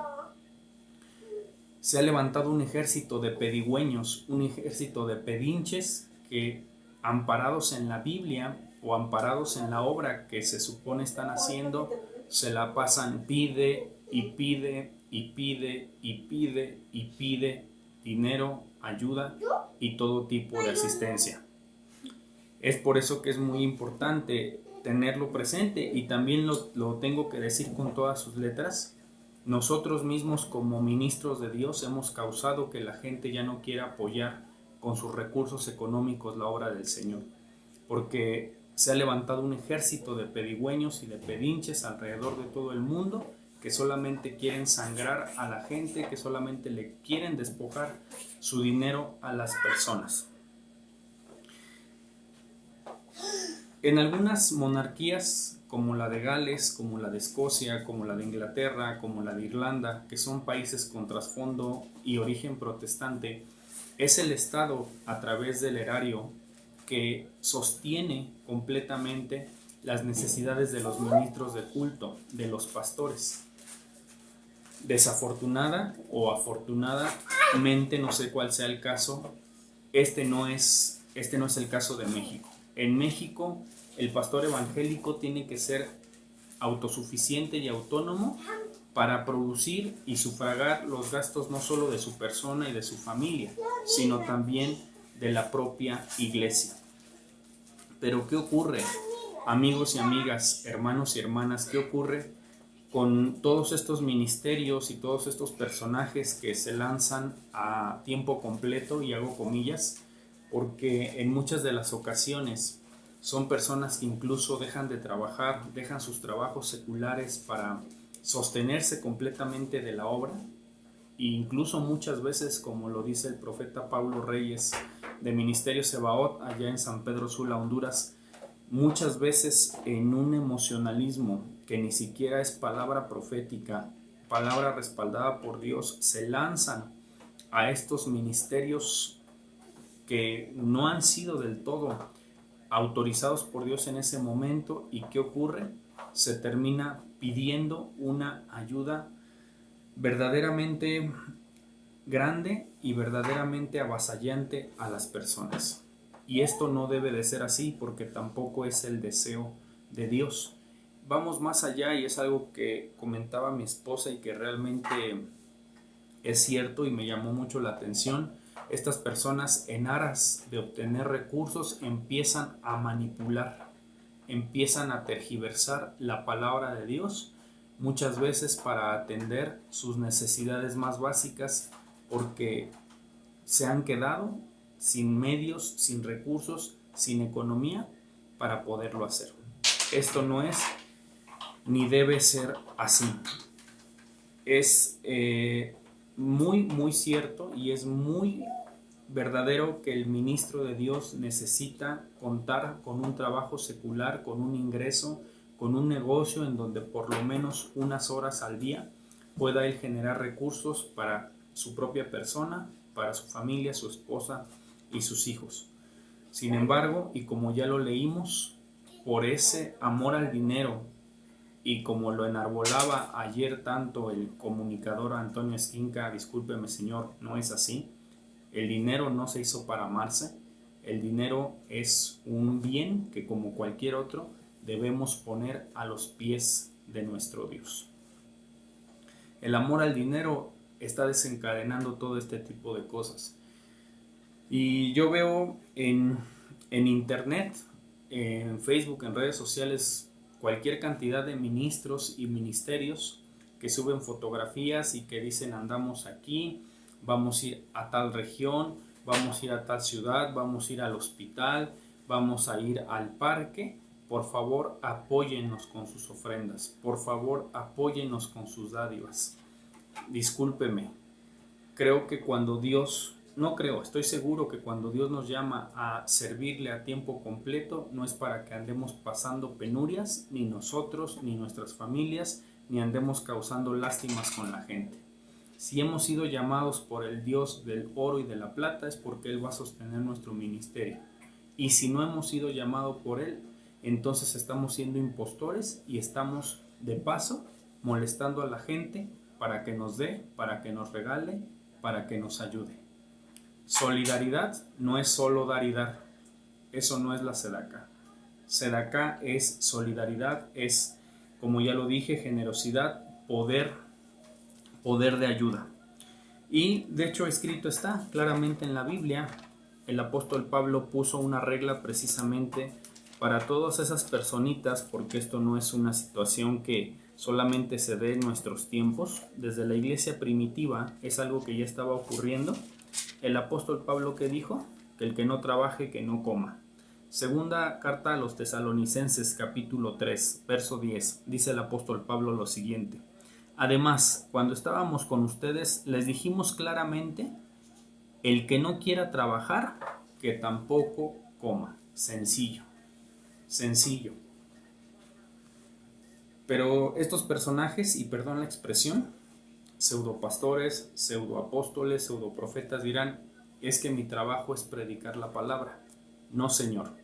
se ha levantado un ejército de pedigüeños, un ejército de pedinches que, amparados en la Biblia o amparados en la obra que se supone están haciendo, se la pasan pide y pide y pide y pide y pide dinero, ayuda y todo tipo de asistencia. Es por eso que es muy importante tenerlo presente, y también lo tengo que decir con todas sus letras. Nosotros mismos como ministros de Dios hemos causado que la gente ya no quiera apoyar con sus recursos económicos la obra del Señor, porque se ha levantado un ejército de pedigüeños y de pedinches alrededor de todo el mundo que solamente quieren sangrar a la gente, que solamente le quieren despojar su dinero a las personas. En algunas monarquías, como la de Gales, como la de Escocia, como la de Inglaterra, como la de Irlanda, que son países con trasfondo y origen protestante, es el Estado, a través del erario, que sostiene completamente las necesidades de los ministros de culto, de los pastores. Desafortunada o afortunadamente, no sé cuál sea el caso, este no es el caso de México. En México, el pastor evangélico tiene que ser autosuficiente y autónomo para producir y sufragar los gastos no solo de su persona y de su familia, sino también de la propia iglesia. Pero ¿qué ocurre, amigos y amigas, hermanos y hermanas? ¿Qué ocurre con todos estos ministerios y todos estos personajes que se lanzan a tiempo completo, y hago comillas, porque en muchas de las ocasiones son personas que incluso dejan de trabajar, dejan sus trabajos seculares para sostenerse completamente de la obra, e incluso muchas veces, como lo dice el profeta Pablo Reyes de Ministerio Sebaot allá en San Pedro Sula, Honduras, muchas veces en un emocionalismo que ni siquiera es palabra profética, palabra respaldada por Dios, se lanzan a estos ministerios que no han sido del todo autorizados por Dios en ese momento. ¿Y qué ocurre? Se termina pidiendo una ayuda verdaderamente grande y verdaderamente avasallante a las personas. Y esto no debe de ser así, porque tampoco es el deseo de Dios. Vamos más allá, y es algo que comentaba mi esposa y que realmente es cierto y me llamó mucho la atención. Estas personas, en aras de obtener recursos, empiezan a manipular, empiezan a tergiversar la palabra de Dios, muchas veces para atender sus necesidades más básicas, porque se han quedado sin medios, sin recursos, sin economía para poderlo hacer. Esto no es ni debe ser así. Es muy cierto y es muy verdadero que el ministro de Dios necesita contar con un trabajo secular, con un ingreso, con un negocio en donde por lo menos unas horas al día pueda él generar recursos para su propia persona, para su familia, su esposa y sus hijos. Sin embargo, y como ya lo leímos, por ese amor al dinero, y como lo enarbolaba ayer tanto el comunicador Antonio Esquinca, discúlpeme señor, no es así. El dinero no se hizo para amarse. El dinero es un bien que, como cualquier otro, debemos poner a los pies de nuestro Dios. El amor al dinero está desencadenando todo este tipo de cosas. Y yo veo en internet, en Facebook, en redes sociales, cualquier cantidad de ministros y ministerios que suben fotografías y que dicen: andamos aquí, vamos a ir a tal región, vamos a ir a tal ciudad, vamos a ir al hospital, vamos a ir al parque. Por favor, apóyennos con sus ofrendas, por favor, apóyennos con sus dádivas. Discúlpeme, creo que cuando Dios, no creo, estoy seguro que cuando Dios nos llama a servirle a tiempo completo, no es para que andemos pasando penurias, ni nosotros, ni nuestras familias, ni andemos causando lástimas con la gente. Si hemos sido llamados por el Dios del oro y de la plata, es porque Él va a sostener nuestro ministerio. Y si no hemos sido llamados por Él, entonces estamos siendo impostores y estamos de paso molestando a la gente para que nos dé, para que nos regale, para que nos ayude. Solidaridad no es solo dar y dar. Eso no es la Sedacá. Sedacá es solidaridad, es, como ya lo dije, generosidad, poder de ayuda. Y de hecho escrito está claramente en la Biblia. El apóstol Pablo puso una regla precisamente para todas esas personitas, porque esto no es una situación que solamente se dé en nuestros tiempos. Desde la iglesia primitiva es algo que ya estaba ocurriendo. El apóstol Pablo, ¿qué dijo? Que el que no trabaje, que no coma. Segunda carta a los Tesalonicenses, capítulo 3, verso 10, dice el apóstol Pablo lo siguiente: además, cuando estábamos con ustedes, les dijimos claramente, el que no quiera trabajar, que tampoco coma. Sencillo, sencillo. Pero estos personajes, y perdón la expresión, pseudopastores, pseudoapóstoles, pseudoprofetas dirán, es que mi trabajo es predicar la palabra. No, señor.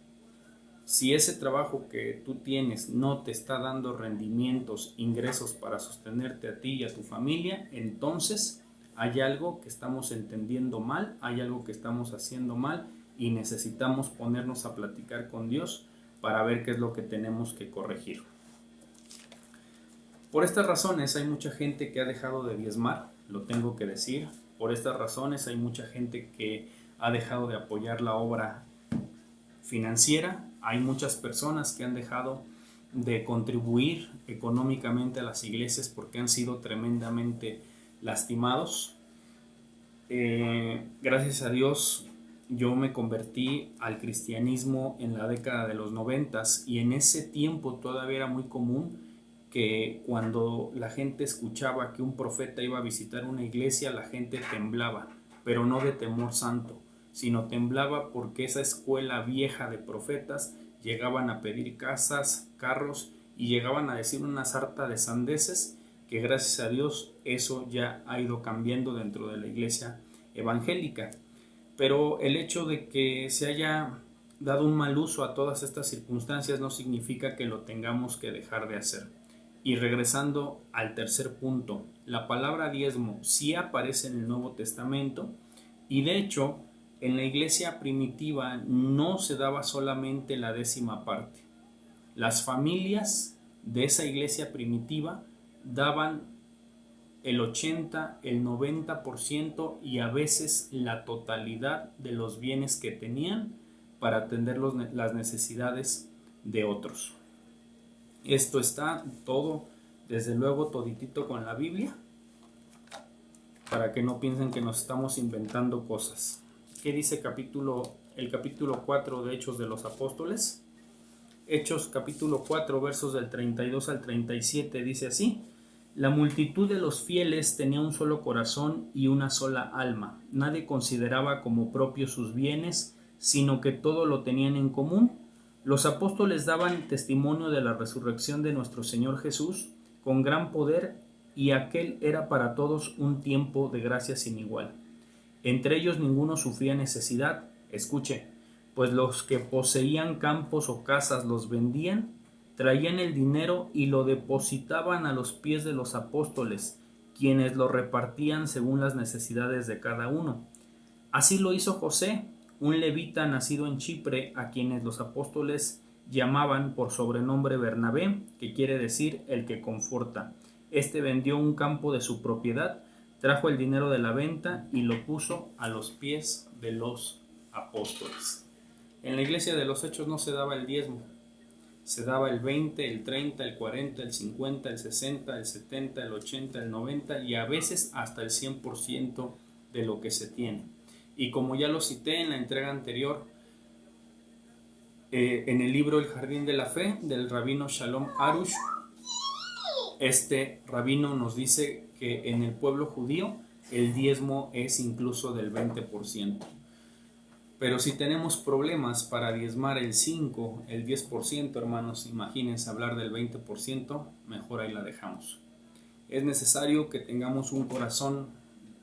Si ese trabajo que tú tienes no te está dando rendimientos, ingresos para sostenerte a ti y a tu familia, entonces hay algo que estamos entendiendo mal, hay algo que estamos haciendo mal y necesitamos ponernos a platicar con Dios para ver qué es lo que tenemos que corregir. Por estas razones hay mucha gente que ha dejado de diezmar, lo tengo que decir. Por estas razones hay mucha gente que ha dejado de apoyar la obra financiera. Hay muchas personas que han dejado de contribuir económicamente a las iglesias porque han sido tremendamente lastimados. Gracias a Dios yo me convertí al cristianismo en la década de los 90 y en ese tiempo todavía era muy común que cuando la gente escuchaba que un profeta iba a visitar una iglesia, la gente temblaba, pero no de temor santo, sino temblaba porque esa escuela vieja de profetas llegaban a pedir casas, carros y llegaban a decir una sarta de sandeces que gracias a Dios eso ya ha ido cambiando dentro de la iglesia evangélica. Pero el hecho de que se haya dado un mal uso a todas estas circunstancias no significa que lo tengamos que dejar de hacer. Y regresando al tercer punto, la palabra diezmo sí aparece en el Nuevo Testamento y de hecho en la iglesia primitiva no se daba solamente la 10ª parte. Las familias de esa iglesia primitiva daban el 80, el 90% y a veces la totalidad de los bienes que tenían para atender las necesidades de otros. Esto está todo, desde luego, toditito con la Biblia, para que no piensen que nos estamos inventando cosas. ¿Qué dice el capítulo 4 de Hechos de los Apóstoles? Hechos capítulo 4, versos del 32 al 37, dice así: la multitud de los fieles tenía un solo corazón y una sola alma. Nadie consideraba como propio sus bienes, sino que todo lo tenían en común. Los apóstoles daban testimonio de la resurrección de nuestro Señor Jesús con gran poder, y aquel era para todos un tiempo de gracia sin igual. Entre ellos ninguno sufría necesidad. Escuche, pues los que poseían campos o casas los vendían, traían el dinero y lo depositaban a los pies de los apóstoles, quienes lo repartían según las necesidades de cada uno. Así lo hizo José, un levita nacido en Chipre, a quienes los apóstoles llamaban por sobrenombre Bernabé, que quiere decir el que conforta. Este vendió un campo de su propiedad, trajo el dinero de la venta y lo puso a los pies de los apóstoles. En la iglesia de los Hechos no se daba el diezmo, se daba el 20, el 30, el 40, el 50, el 60, el 70, el 80, el 90 y a veces hasta el 100% de lo que se tiene. Y como ya lo cité en la entrega anterior, en el libro El Jardín de la Fe del rabino Shalom Arush, este rabino nos dice que en el pueblo judío el diezmo es incluso del 20%. Pero si tenemos problemas para diezmar el 5, el 10%, hermanos, imagínense hablar del 20%, mejor ahí la dejamos. Es necesario que tengamos un corazón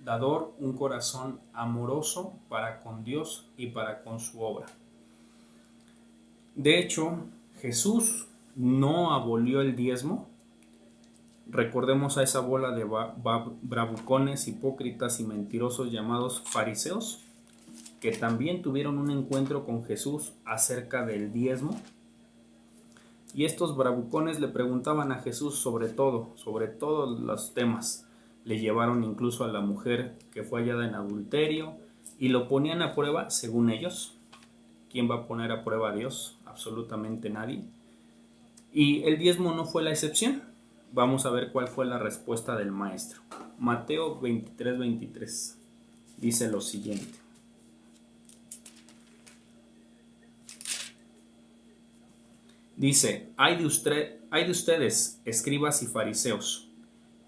dador, un corazón amoroso para con Dios y para con su obra. De hecho, Jesús no abolió el diezmo, Recordemos a esa bola de bravucones, hipócritas y mentirosos llamados fariseos, que también tuvieron un encuentro con Jesús acerca del diezmo. Y estos bravucones le preguntaban a Jesús sobre todos los temas. Le llevaron incluso a la mujer que fue hallada en adulterio y lo ponían a prueba, según ellos. ¿Quién va a poner a prueba a Dios? Absolutamente nadie. Y el diezmo no fue la excepción. Vamos a ver cuál fue la respuesta del maestro. Mateo 23:23 dice lo siguiente. Dice, hay de ustedes, escribas y fariseos,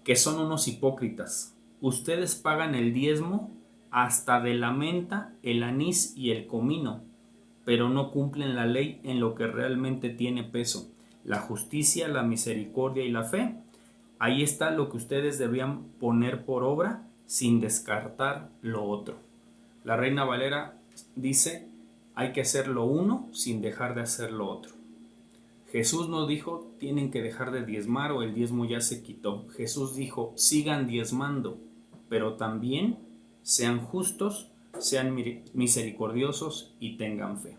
que son unos hipócritas. Ustedes pagan el diezmo hasta de la menta, el anís y el comino, pero no cumplen la ley en lo que realmente tiene peso, la justicia, la misericordia y la fe. Ahí está lo que ustedes debían poner por obra sin descartar lo otro. La Reina Valera dice, hay que hacer lo uno sin dejar de hacer lo otro. Jesús no dijo, tienen que dejar de diezmar o el diezmo ya se quitó. Jesús dijo, sigan diezmando, pero también sean justos, sean misericordiosos y tengan fe.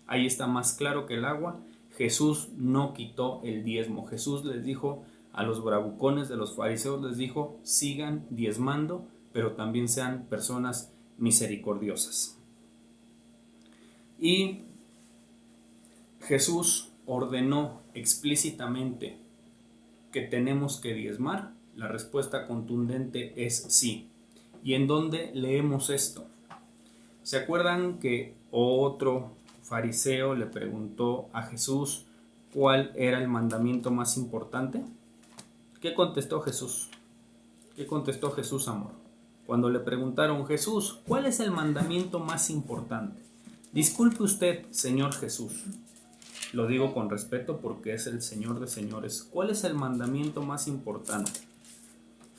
Ahí está más claro que el agua. Jesús no quitó el diezmo. Jesús les dijo a los bravucones de los fariseos, les dijo, sigan diezmando, pero también sean personas misericordiosas. Y Jesús ordenó explícitamente que tenemos que diezmar. La respuesta contundente es sí. ¿Y en dónde leemos esto? ¿Se acuerdan que otro fariseo le preguntó a Jesús cuál era el mandamiento más importante? ¿Qué contestó Jesús? ¿Qué contestó Jesús, amor? Cuando le preguntaron, Jesús, ¿cuál es el mandamiento más importante? Disculpe usted, Señor Jesús. Lo digo con respeto porque es el Señor de señores. ¿Cuál es el mandamiento más importante?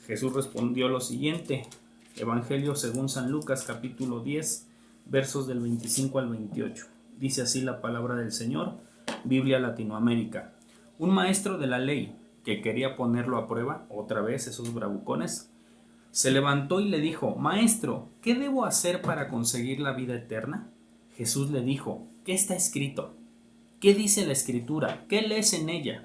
Jesús respondió lo siguiente. Evangelio según San Lucas, capítulo 10, versos del 25 al 28. Dice así la palabra del Señor, Biblia Latinoamérica. Un maestro de la ley, que quería ponerlo a prueba, otra vez esos bravucones, se levantó y le dijo, Maestro, ¿qué debo hacer para conseguir la vida eterna? Jesús le dijo, ¿qué está escrito? ¿Qué dice la Escritura? ¿Qué lees en ella?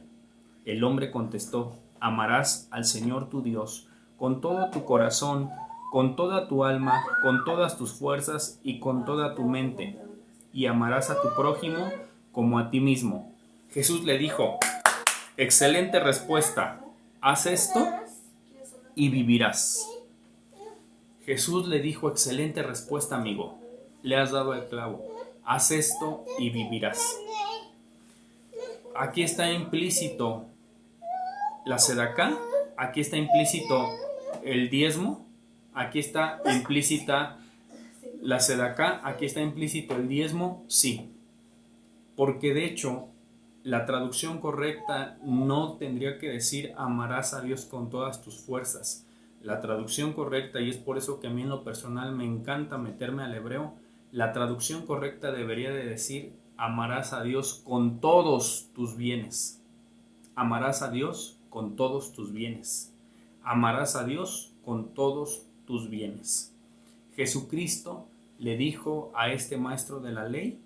El hombre contestó, amarás al Señor tu Dios con todo tu corazón, con toda tu alma, con todas tus fuerzas y con toda tu mente, y amarás a tu prójimo como a ti mismo. Jesús le dijo, excelente respuesta, haz esto y vivirás. Jesús le dijo, excelente respuesta, amigo, le has dado el clavo, haz esto y vivirás. Aquí está implícito la sedacá, aquí está implícito el diezmo, aquí está implícita la sedacá, aquí está implícito el diezmo, sí. Porque de hecho, la traducción correcta no tendría que decir amarás a Dios con todas tus fuerzas. La traducción correcta, y es por eso que a mí en lo personal me encanta meterme al hebreo, la traducción correcta debería de decir amarás a Dios con todos tus bienes. Amarás a Dios con todos tus bienes. Amarás a Dios con todos tus bienes. Jesucristo le dijo a este maestro de la ley,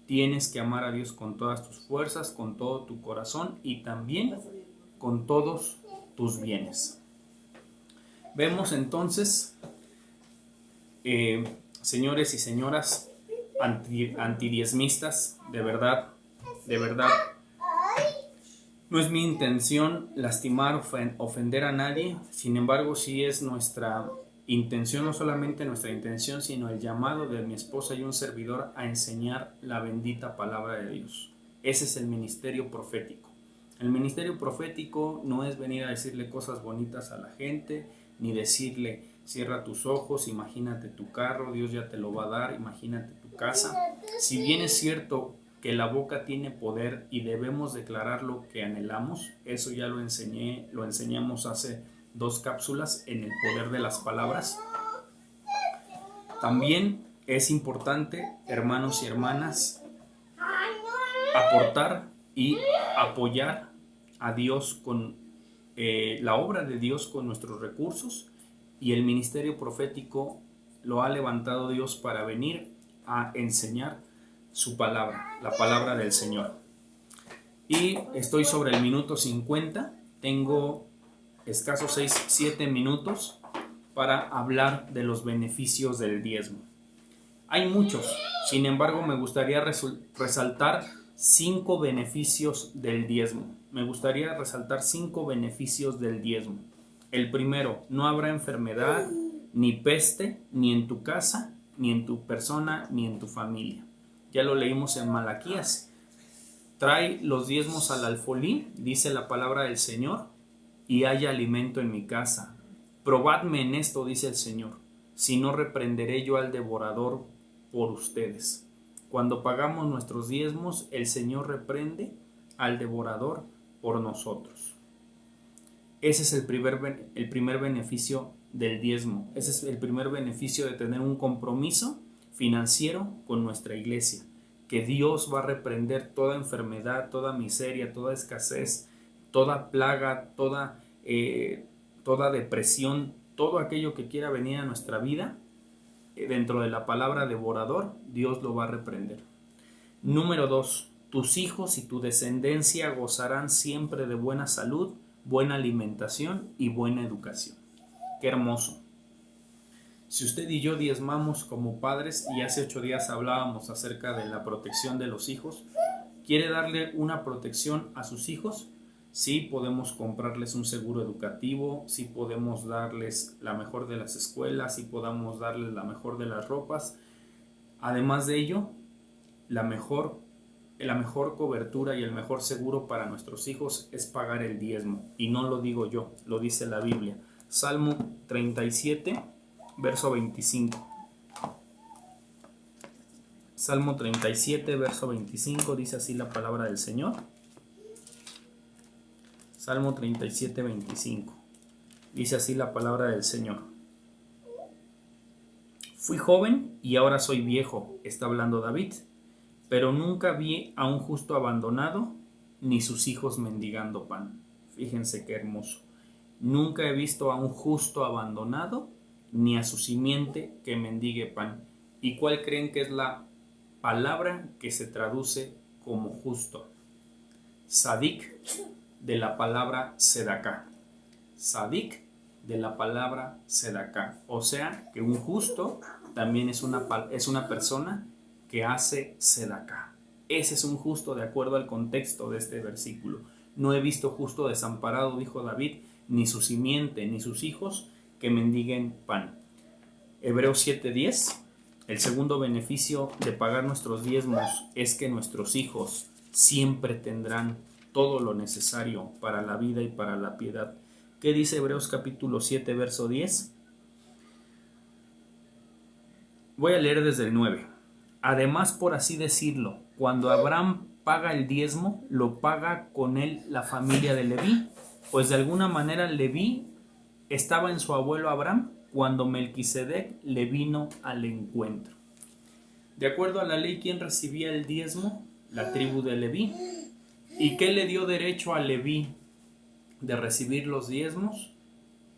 tienes que amar a Dios con todas tus fuerzas, con todo tu corazón y también con todos tus bienes. Vemos entonces, señores y señoras antidiezmistas, de verdad, no es mi intención lastimar, ofender a nadie. Sin embargo, sí es nuestra intención, no solamente nuestra intención, sino el llamado de mi esposa y un servidor a enseñar la bendita palabra de Dios. Ese es el ministerio profético. El ministerio profético no es venir a decirle cosas bonitas a la gente, ni decirle, cierra tus ojos, imagínate tu carro, Dios ya te lo va a dar, imagínate tu casa. Si bien es cierto que la boca tiene poder y debemos declarar lo que anhelamos, eso ya lo enseñamos hace 2 cápsulas en el poder de las palabras. También es importante, hermanos y hermanas, aportar y apoyar a Dios con la obra de Dios con nuestros recursos, y el ministerio profético lo ha levantado Dios para venir a enseñar su palabra, la palabra del Señor. Y estoy sobre el minuto 50, tengo escasos 7 minutos para hablar de los beneficios del diezmo. Hay muchos, sin embargo me gustaría resaltar 5 beneficios del diezmo. Me gustaría resaltar 5 beneficios del diezmo. El primero, no habrá enfermedad, ni peste, ni en tu casa, ni en tu persona, ni en tu familia. Ya lo leímos en Malaquías. Trae los diezmos al alfolí, dice la palabra del Señor, y haya alimento en mi casa. Probadme en esto, dice el Señor, si no reprenderé yo al devorador por ustedes. Cuando pagamos nuestros diezmos, el Señor reprende al devorador por nosotros. Ese es el primer beneficio del diezmo. Ese es el primer beneficio de tener un compromiso financiero con nuestra iglesia. Que Dios va a reprender toda enfermedad, toda miseria, toda escasez, toda plaga, toda depresión, todo aquello que quiera venir a nuestra vida, dentro de la palabra devorador, Dios lo va a reprender. Número 2. Tus hijos y tu descendencia gozarán siempre de buena salud, buena alimentación y buena educación. Qué hermoso. Si usted y yo diezmamos como padres, y hace 8 días hablábamos acerca de la protección de los hijos, ¿quiere darle una protección a sus hijos? Sí, podemos comprarles un seguro educativo, sí podemos darles la mejor de las escuelas, sí podamos darles la mejor de las ropas. Además de ello, la mejor cobertura y el mejor seguro para nuestros hijos es pagar el diezmo. Y no lo digo yo, lo dice la Biblia. Salmo 37, verso 25. Salmo 37, verso 25, dice así la palabra del Señor. Salmo 37, 25. Dice así la palabra del Señor. Fui joven y ahora soy viejo, está hablando David, pero nunca vi a un justo abandonado, ni sus hijos mendigando pan. Fíjense qué hermoso. Nunca he visto a un justo abandonado, ni a su simiente que mendigue pan. ¿Y cuál creen que es la palabra que se traduce como justo? Sadik, de la palabra sedaká. Sadik, de la palabra sedaká. O sea, que un justo también es una persona que hace sedaká. Ese es un justo de acuerdo al contexto de este versículo. No he visto justo desamparado, dijo David, ni su simiente, ni sus hijos que mendiguen pan. Hebreos 7:10. El segundo beneficio de pagar nuestros diezmos es que nuestros hijos siempre tendrán todo lo necesario para la vida y para la piedad. ¿Qué dice Hebreos capítulo 7, verso 10? Voy a leer desde el 9. Además, por así decirlo, cuando Abraham paga el diezmo, lo paga con él la familia de Leví, pues de alguna manera Leví estaba en su abuelo Abraham cuando Melquisedec le vino al encuentro. De acuerdo a la ley, ¿quién recibía el diezmo? La tribu de Leví. ¿Y qué le dio derecho a Leví de recibir los diezmos?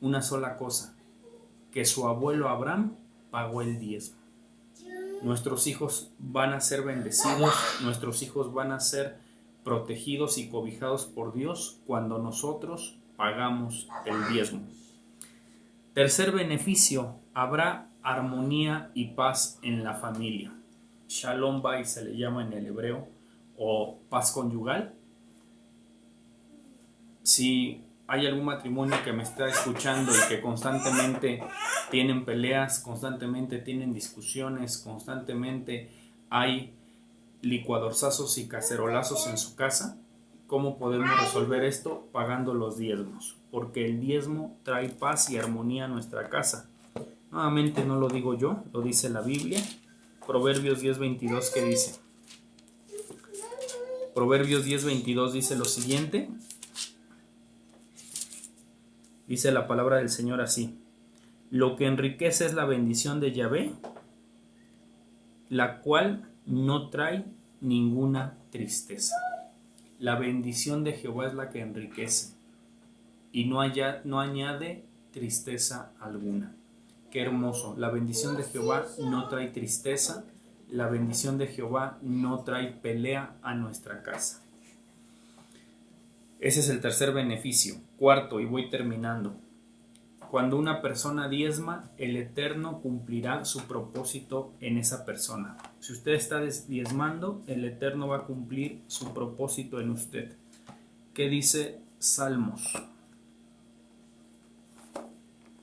Una sola cosa, que su abuelo Abraham pagó el diezmo. Nuestros hijos van a ser bendecidos, nuestros hijos van a ser protegidos y cobijados por Dios cuando nosotros pagamos el diezmo. Tercer beneficio, habrá armonía y paz en la familia. Shalom Bay se le llama en el hebreo, o paz conyugal. Si hay algún matrimonio que me está escuchando y que constantemente tienen peleas, constantemente tienen discusiones, constantemente hay licuadorzazos y cacerolazos en su casa, ¿cómo podemos resolver esto? Pagando los diezmos, porque el diezmo trae paz y armonía a nuestra casa. Nuevamente no lo digo yo, lo dice la Biblia. Proverbios 10:22, ¿qué dice? Proverbios 10:22 dice lo siguiente. Dice la palabra del Señor así: lo que enriquece es la bendición de Yahvé, la cual no trae ninguna tristeza. La bendición de Jehová es la que enriquece. y no añade tristeza alguna. Qué hermoso. La bendición de Jehová no trae tristeza. La bendición de Jehová no trae pelea a nuestra casa. Ese es el tercer beneficio. Cuarto, y voy terminando. Cuando una persona diezma, el Eterno cumplirá su propósito en esa persona. Si usted está diezmando, el Eterno va a cumplir su propósito en usted. ¿Qué dice Salmos?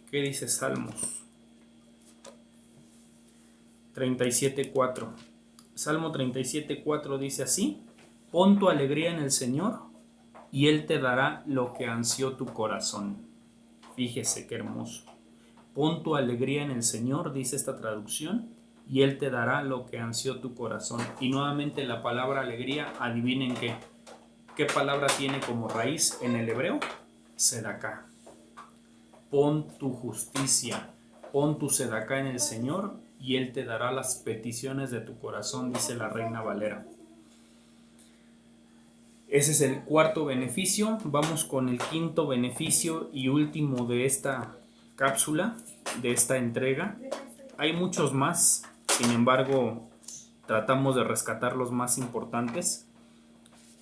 ¿Qué dice Salmos? 37:4. Salmo 37:4 dice así: pon tu alegría en el Señor y Él te dará lo que ansió tu corazón. Fíjese qué hermoso. Pon tu alegría en el Señor, dice esta traducción, y Él te dará lo que ansió tu corazón. Y nuevamente la palabra alegría, adivinen qué palabra tiene como raíz en el hebreo. Sedaká. Pon tu justicia, pon tu sedaká en el Señor y Él te dará las peticiones de tu corazón, dice la Reina Valera. Ese es el cuarto beneficio. Vamos con el quinto beneficio y último de esta cápsula, de esta entrega. Hay muchos más, sin embargo, tratamos de rescatar los más importantes.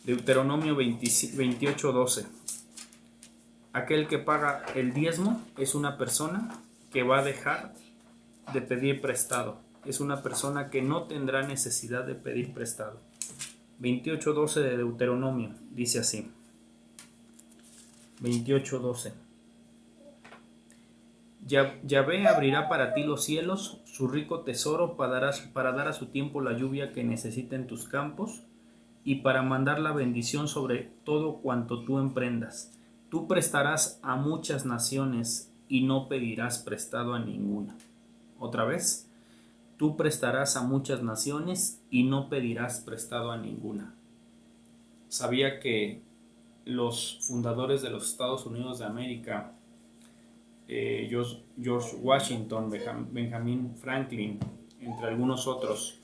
Deuteronomio 28:12. Aquel que paga el diezmo es una persona que va a dejar de pedir prestado. Es una persona que no tendrá necesidad de pedir prestado. 28:12 de Deuteronomio dice así. 28:12. Yahvé abrirá para ti los cielos, su rico tesoro para dar a su tiempo la lluvia que necesiten tus campos y para mandar la bendición sobre todo cuanto tú emprendas. Tú prestarás a muchas naciones y no pedirás prestado a ninguna. Otra vez, tú prestarás a muchas naciones y no pedirás prestado a ninguna. Sabía que los fundadores de los Estados Unidos de América, George Washington, Benjamin Franklin, entre algunos otros,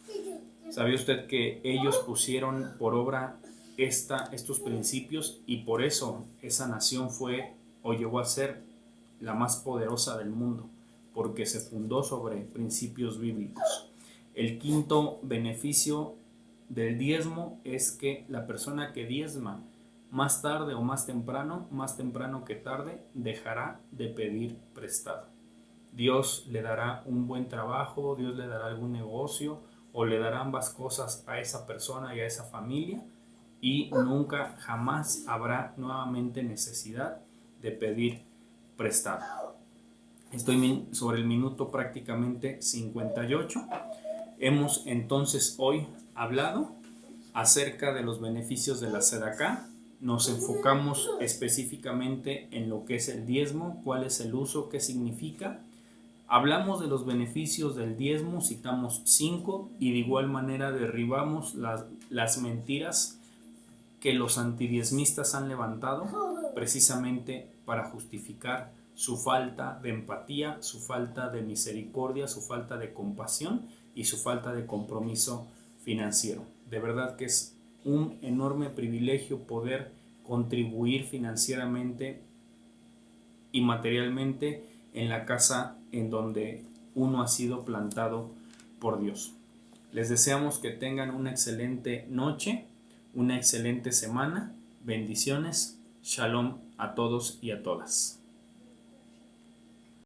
¿sabía usted que ellos pusieron por obra estos principios y por eso esa nación fue o llegó a ser la más poderosa del mundo? Porque se fundó sobre principios bíblicos. El quinto beneficio del diezmo es que la persona que diezma, más tarde o más temprano que tarde, dejará de pedir prestado. Dios le dará un buen trabajo, Dios le dará algún negocio o le dará ambas cosas a esa persona y a esa familia y nunca jamás habrá nuevamente necesidad de pedir prestado. Estoy sobre el minuto prácticamente 58. Hemos entonces hoy hablado acerca de los beneficios de la sedaká. Nos enfocamos específicamente en lo que es el diezmo, cuál es el uso, qué significa. Hablamos de los beneficios del diezmo, citamos 5 y de igual manera derribamos las mentiras que los antidiezmistas han levantado precisamente para justificar su falta de empatía, su falta de misericordia, su falta de compasión y su falta de compromiso financiero. De verdad que es un enorme privilegio poder contribuir financieramente y materialmente en la casa en donde uno ha sido plantado por Dios. Les deseamos que tengan una excelente noche, una excelente semana. Bendiciones. Shalom a todos y a todas.